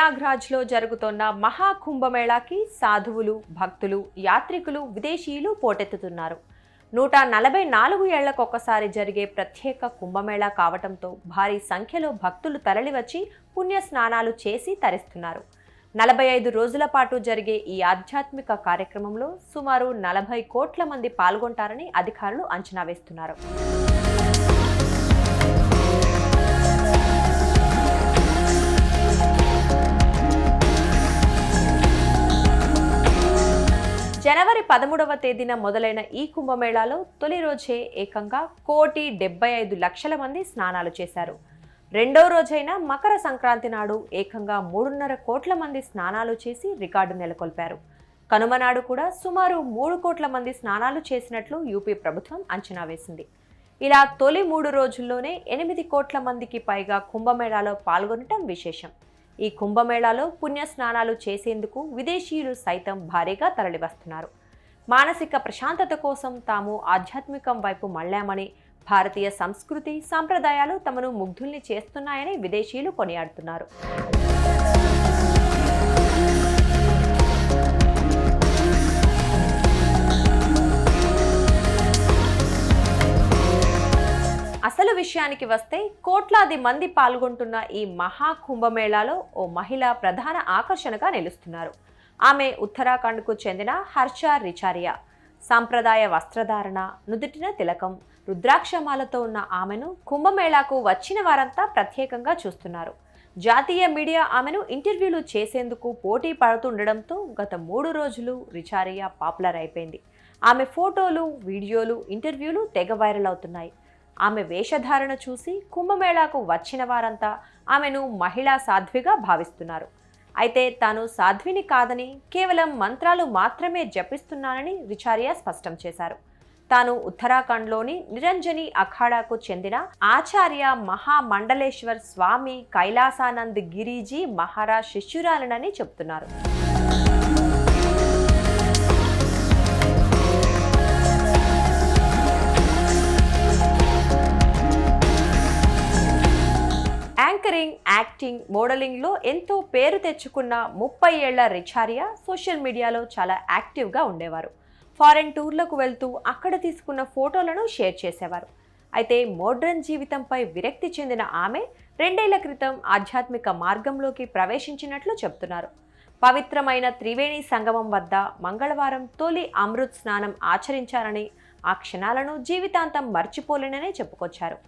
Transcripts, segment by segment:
ప్రయాగ్రాజ్లో జరుగుతున్న మహాకుంభమేళాకి సాధువులు, భక్తులు, యాత్రికులు, విదేశీయులు పోటెత్తుతున్నారు. 144 ఏళ్లకొకసారి జరిగే ప్రత్యేక కుంభమేళా కావటంతో భారీ సంఖ్యలో భక్తులు తరలివచ్చి పుణ్య స్నానాలు చేసి తరిస్తున్నారు. 45 రోజుల పాటు జరిగే ఈ ఆధ్యాత్మిక కార్యక్రమంలో సుమారు 40 కోట్ల మంది పాల్గొంటారని అధికారులు అంచనా వేస్తున్నారు. జనవరి 13వ తేదీన మొదలైన ఈ కుంభమేళాలో తొలి రోజే ఏకంగా 1,75,00,000 మంది స్నానాలు చేశారు. రెండో రోజైన మకర సంక్రాంతి నాడు ఏకంగా 3.5 కోట్ల మంది స్నానాలు చేసి రికార్డు నెలకొల్పారు. కనుమ నాడు కూడా సుమారు 3 కోట్ల మంది స్నానాలు చేసినట్లు యూపీ ప్రభుత్వం అంచనా వేసింది. ఇలా తొలి 3 రోజుల్లోనే 8 కోట్ల మందికి పైగా కుంభమేళాలో పాల్గొనటం విశేషం. ఈ కుంభమేళాలో పుణ్య స్నానాలు చేసేందుకు విదేశీయులు సైతం భారీగా తరలివస్తున్నారు. మానసిక ప్రశాంతత కోసం తాము ఆధ్యాత్మికం వైపు మళ్లామని, భారతీయ సంస్కృతి సంప్రదాయాలు తమను ముగ్ధుల్ని చేస్తున్నాయని విదేశీయులు కొనియాడుతున్నారు. అసలు విషయానికి వస్తే కోట్లాది మంది పాల్గొంటున్న ఈ మహా కుంభమేళాలో ఓ మహిళ ప్రధాన ఆకర్షణగా నిలుస్తున్నారు. ఆమె ఉత్తరాఖండ్కు చెందిన హర్ష రిచారియా. సాంప్రదాయ వస్త్రధారణ, నుదుటిన తిలకం, రుద్రాక్షమాలతో ఉన్న ఆమెను కుంభమేళాకు వచ్చిన వారంతా ప్రత్యేకంగా చూస్తున్నారు. జాతీయ మీడియా ఆమెను ఇంటర్వ్యూలు చేసేందుకు పోటీ పడుతుండడంతో గత 3 రోజులు రిచారియా పాపులర్ అయిపోయింది. ఆమె ఫోటోలు, వీడియోలు, ఇంటర్వ్యూలు తెగ వైరల్ అవుతున్నాయి. ఆమె వేషధారణ చూసి కుంభమేళాకు వచ్చిన వారంతా ఆమెను మహిళా సాధ్విగా భావిస్తున్నారు. అయితే తాను సాధ్విని కాదని, కేవలం మంత్రాలు మాత్రమే జపిస్తున్నానని రిచారియా స్పష్టం చేశారు. తాను ఉత్తరాఖండ్లోని నిరంజని అఖాడాకు చెందిన ఆచార్య మహామండలేశ్వర్ స్వామి కైలాసానంద్ గిరిజీ మహారాజ్ శిష్యురాలనని చెబుతున్నారు. యాంకరింగ్, యాక్టింగ్, మోడలింగ్లో ఎంతో పేరు తెచ్చుకున్న 30 ఏళ్ల రిచారియా సోషల్ మీడియాలో చాలా యాక్టివ్గా ఉండేవారు. ఫారెన్ టూర్లకు వెళ్తూ అక్కడ తీసుకున్న ఫోటోలను షేర్ చేసేవారు. అయితే మోడ్రన్ జీవితంపై విరక్తి చెందిన ఆమె 2 ఏళ్ల క్రితం ఆధ్యాత్మిక మార్గంలోకి ప్రవేశించినట్లు చెబుతున్నారు. పవిత్రమైన త్రివేణి సంగమం వద్ద మంగళవారం తొలి అమృత్ స్నానం ఆచరించారని, ఆ క్షణాలను జీవితాంతం మర్చిపోలేనని చెప్పుకొచ్చారు.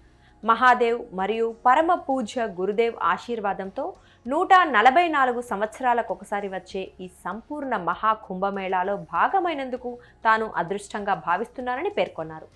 మహాదేవ్ మరియు పరమ పూజ్య గురుదేవ్ ఆశీర్వాదంతో 144 సంవత్సరాలకొకసారి వచ్చే ఈ సంపూర్ణ మహా కుంభమేళాలో భాగమైనందుకు తాను అదృష్టంగా భావిస్తున్నానని పేర్కొన్నారు.